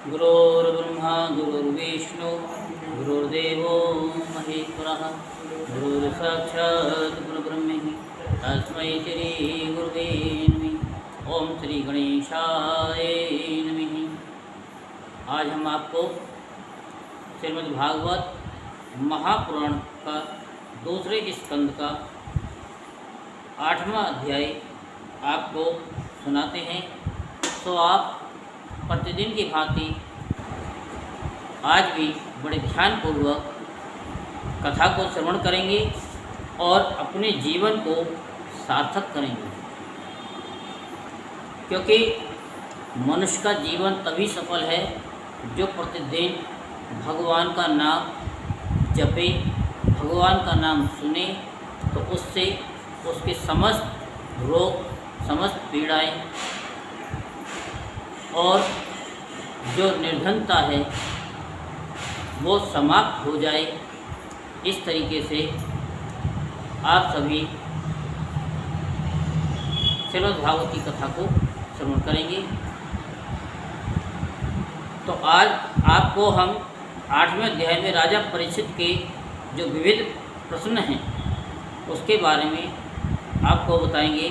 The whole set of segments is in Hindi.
गुरुर्ब्रह्मा गुरुर्विष्णु गुरुर्देवो महेश्वरः गुरुर्साक्षात् परब्रह्म तस्मै श्री गुरुवे नमः। ओम श्री गणेशाय नमः। आज हम आपको श्रीमद् भागवत महापुराण का दूसरे स्कंद का 8वां अध्याय आपको सुनाते हैं। तो आप प्रतिदिन की भांति आज भी बड़े ध्यानपूर्वक कथा को श्रवण करेंगे और अपने जीवन को सार्थक करेंगे, क्योंकि मनुष्य का जीवन तभी सफल है जो प्रतिदिन भगवान का नाम जपे, भगवान का नाम सुने, तो उससे उसके समस्त रोग, समस्त पीड़ाएं और जो निर्धनता है वो समाप्त हो जाए। इस तरीके से आप सभी श्रीमद् भागवत की कथा को श्रवण करेंगे। तो आज आपको हम 8वें अध्याय में राजा परीक्षित के जो विविध प्रश्न हैं उसके बारे में आपको बताएंगे।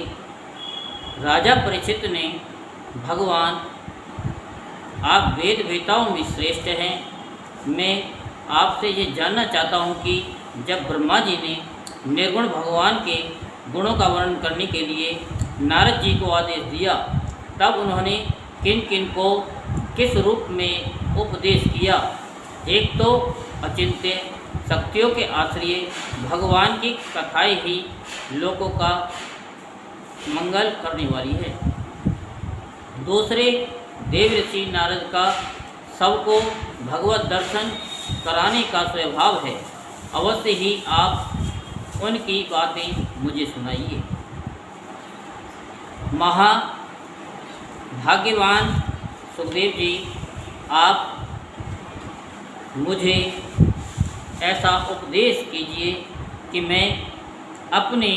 राजा परीक्षित ने भगवान, आप वेद वेताओं में श्रेष्ठ हैं, मैं आपसे ये जानना चाहता हूँ कि जब ब्रह्मा जी ने निर्गुण भगवान के गुणों का वर्णन करने के लिए नारद जी को आदेश दिया, तब उन्होंने किन किन को किस रूप में उपदेश किया। एक तो अचिंत्य शक्तियों के आश्रय भगवान की कथाएं ही लोगों का मंगल करने वाली है। दूसरे देव ऋषि नारद का सबको भगवत दर्शन कराने का स्वभाव है। अवश्य ही आप उनकी बातें मुझे सुनाइए। महाभाग्यवान सुखदेव जी, आप मुझे ऐसा उपदेश कीजिए कि मैं अपने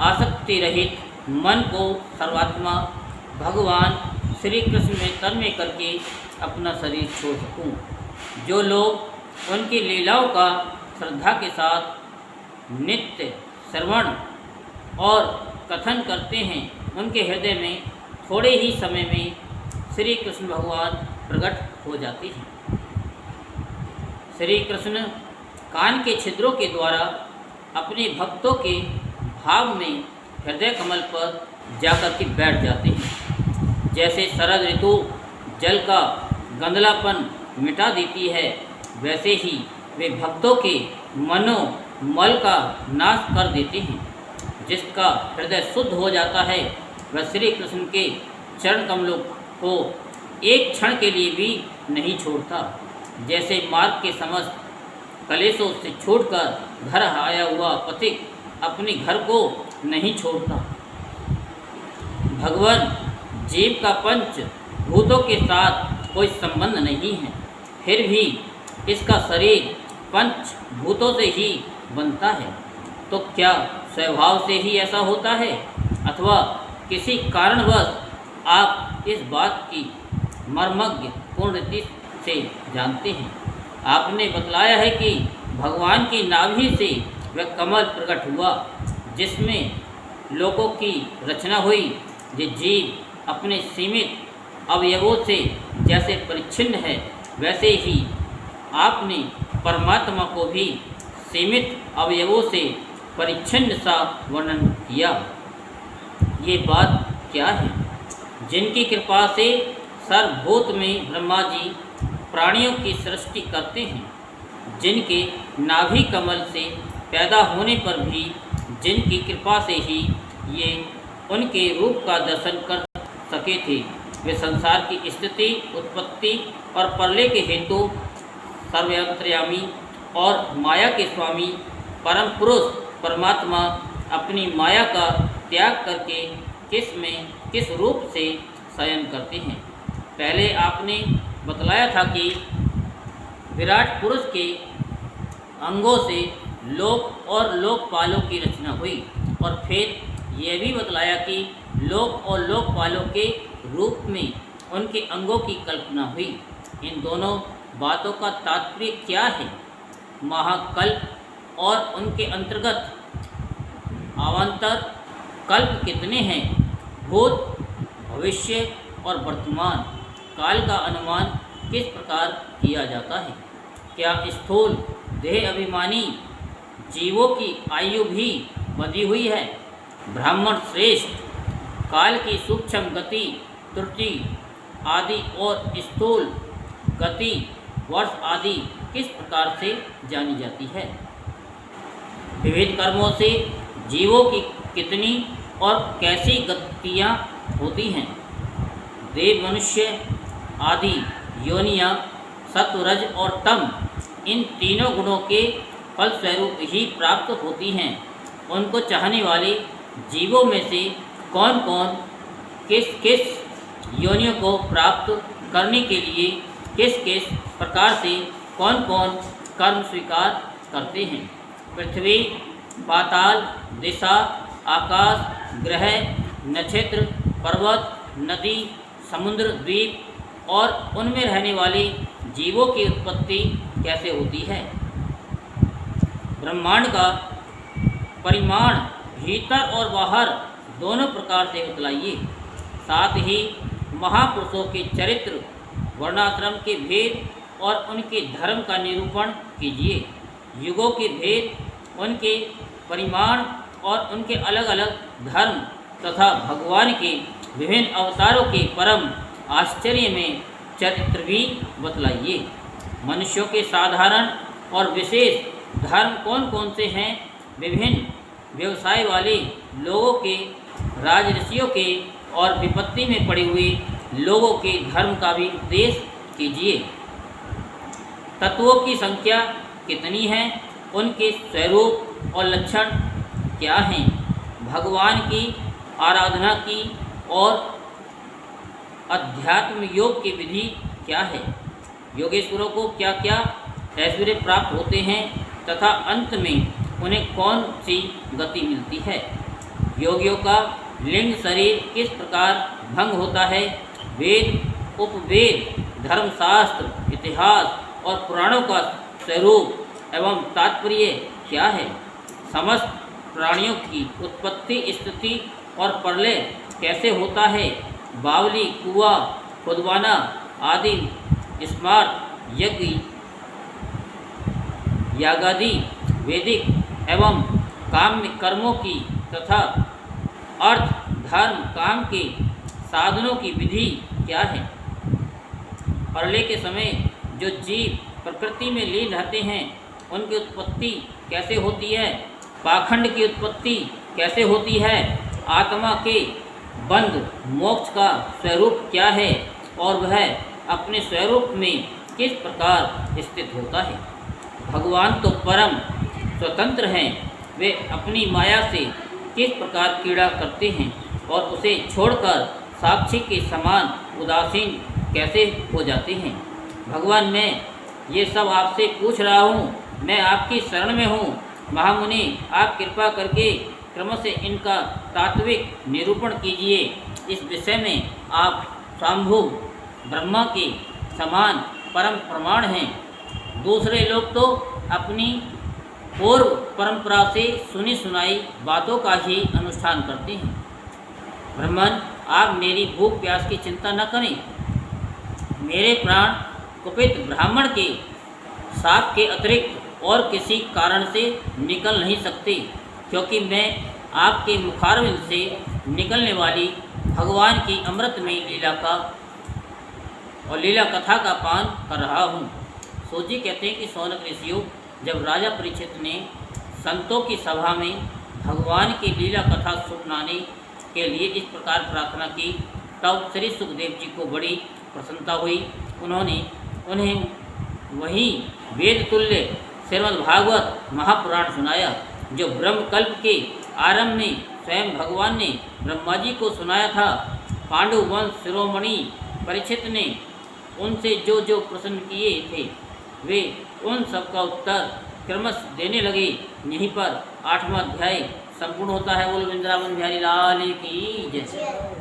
आसक्ति रहित मन को सर्वात्मा भगवान श्री कृष्ण में तन्मय करके अपना शरीर छोड़ सकूं। जो लोग उनकी लीलाओं का श्रद्धा के साथ नित्य श्रवण और कथन करते हैं, उनके हृदय में थोड़े ही समय में श्री कृष्ण भगवान प्रकट हो जाते हैं। श्री कृष्ण कान के छिद्रों के द्वारा अपने भक्तों के भाव में हृदय कमल पर जाकर के बैठ जाते हैं। जैसे शरद ऋतु जल का गंदलापन मिटा देती है, वैसे ही वे भक्तों के मनोमल का नाश कर देते हैं। जिसका हृदय शुद्ध हो जाता है वह श्री कृष्ण के चरण कमलों को एक क्षण के लिए भी नहीं छोड़ता। जैसे मार्ग के समस्त कलेशों से छोड़कर घर आया हुआ पथिक अपने घर को नहीं छोड़ता। भगवान जीव का पंच भूतों के साथ कोई संबंध नहीं है, फिर भी इसका शरीर पंच भूतों से ही बनता है। तो क्या स्वभाव से ही ऐसा होता है, अथवा किसी कारणवश आप इस बात की मर्मज्ञ पूर्ण रीति से जानते हैं। आपने बतलाया है कि भगवान की नाभि से वह कमल प्रकट हुआ जिसमें लोगों की रचना हुई। ये जीव अपने सीमित अवयवों से जैसे परिच्छिन्न है, वैसे ही आपने परमात्मा को भी सीमित अवयवों से परिच्छिन्न सा वर्णन किया। ये बात क्या है? जिनकी कृपा से सर्वभूत में ब्रह्मा जी प्राणियों की सृष्टि करते हैं, जिनके नाभि कमल से पैदा होने पर भी जिनकी कृपा से ही ये उनके रूप का दर्शन कर सके थे, वे संसार की स्थिति, उत्पत्ति और प्रलय के हेतु सर्वयंत्रयामी और माया के स्वामी परम पुरुष परमात्मा अपनी माया का त्याग करके किस रूप से शयन करते हैं। पहले आपने बतलाया था कि विराट पुरुष के अंगों से लोक और लोकपालों की रचना हुई, और फिर यह भी बतलाया कि लोक और लोकपालों के रूप में उनके अंगों की कल्पना हुई। इन दोनों बातों का तात्पर्य क्या है? महाकल्प और उनके अंतर्गत अवान्तर कल्प कितने हैं? भूत, भविष्य और वर्तमान काल का अनुमान किस प्रकार किया जाता है? क्या स्थूल देह अभिमानी जीवों की आयु भी बंधी हुई है? ब्राह्मण श्रेष्ठ काल की सूक्ष्म गति, त्रुटि आदि और स्थूल गति, वर्ष आदि किस प्रकार से जानी जाती है? विविध कर्मों से जीवों की कितनी और कैसी गतियाँ होती हैं? देव, मनुष्य आदि योनियाँ सत्व, रज और तम इन तीनों गुणों के फलस्वरूप ही प्राप्त होती हैं। उनको चाहने वाले जीवों में से कौन कौन किस किस योनियों को प्राप्त करने के लिए किस किस प्रकार से कौन कौन कर्म स्वीकार करते हैं? पृथ्वी, पाताल, दिशा, आकाश, ग्रह, नक्षत्र, पर्वत, नदी, समुद्र, द्वीप और उनमें रहने वाले जीवों की उत्पत्ति कैसे होती है? ब्रह्मांड का परिमाण भीतर और बाहर दोनों प्रकार से बतलाइए। साथ ही महापुरुषों के चरित्र, वर्णाश्रम के भेद और उनके धर्म का निरूपण कीजिए। युगों के भेद, उनके परिमाण और उनके अलग अलग धर्म तथा भगवान के विभिन्न अवतारों के परम आश्चर्य में चरित्र भी बतलाइए। मनुष्यों के साधारण और विशेष धर्म कौन कौन से हैं? विभिन्न व्यवसाय वाले लोगों के, राजऋषियों के और विपत्ति में पड़े हुए लोगों के धर्म का भी उपदेश कीजिए। तत्वों की संख्या कितनी है? उनके स्वरूप और लक्षण क्या हैं? भगवान की आराधना की और अध्यात्म योग की विधि क्या है? योगेश्वरों को क्या क्या ऐश्वर्य प्राप्त होते हैं तथा अंत में उन्हें कौन सी गति मिलती है? योगियों का लिंग शरीर किस प्रकार भंग होता है? वेद, उपवेद, धर्मशास्त्र, इतिहास और पुराणों का स्वरूप एवं तात्पर्य क्या है? समस्त प्राणियों की उत्पत्ति, स्थिति और प्रलय कैसे होता है? बावली, कुआं खुदवाना आदि स्मार्त यज्ञ, यागादि, वैदिक एवं काम्य कर्मों की तथा अर्थ, धर्म, काम के साधनों की विधि क्या है? प्रलय के समय जो जीव प्रकृति में लीन रहते हैं उनकी उत्पत्ति कैसे होती है? पाखंड की उत्पत्ति कैसे होती है? आत्मा के बंध मोक्ष का स्वरूप क्या है और वह अपने स्वरूप में किस प्रकार स्थित होता है? भगवान तो परम स्वतंत्र हैं, वे अपनी माया से किस प्रकार क्रीड़ा करते हैं और उसे छोड़कर साक्षी के समान उदासीन कैसे हो जाते हैं? भगवान, मैं ये सब आपसे पूछ रहा हूँ, मैं आपकी शरण में हूँ। महामुनि, आप कृपा करके क्रम से इनका तात्विक निरूपण कीजिए। इस विषय में आप स्वयंभू ब्रह्मा के समान परम प्रमाण हैं। दूसरे लोग तो अपनी पूर्व परंपरा से सुनी सुनाई बातों का ही अनुष्ठान करते हैं। ब्राह्मण, आप मेरी भूख प्यास की चिंता न करें। मेरे प्राण कुपित ब्राह्मण के शाप के अतिरिक्त और किसी कारण से निकल नहीं सकते, क्योंकि मैं आपके मुखारविंद से निकलने वाली भगवान की अमृतमयी लीला का और लीला कथा का पान कर रहा हूँ। सूजी कहते हैं कि सौनक ऋषियों, जब राजा परीक्षित ने संतों की सभा में भगवान की लीला कथा सुनाने के लिए इस प्रकार प्रार्थना की, तब श्री सुखदेव जी को बड़ी प्रसन्नता हुई। उन्होंने उन्हें वही वेद तुल्य श्रीमद्भागवत महापुराण सुनाया, जो ब्रह्मकल्प के आरंभ में स्वयं भगवान ने ब्रह्मा जी को सुनाया था। पांडु वंश शिरोमणि परीक्षित ने उनसे जो जो प्रश्न किए थे, वे उन सब का उत्तर क्रमश देने लगे। यहीं पर 8वां अध्याय संपूर्ण होता है। बोलो वृंदावन बिहारी लाल की जय।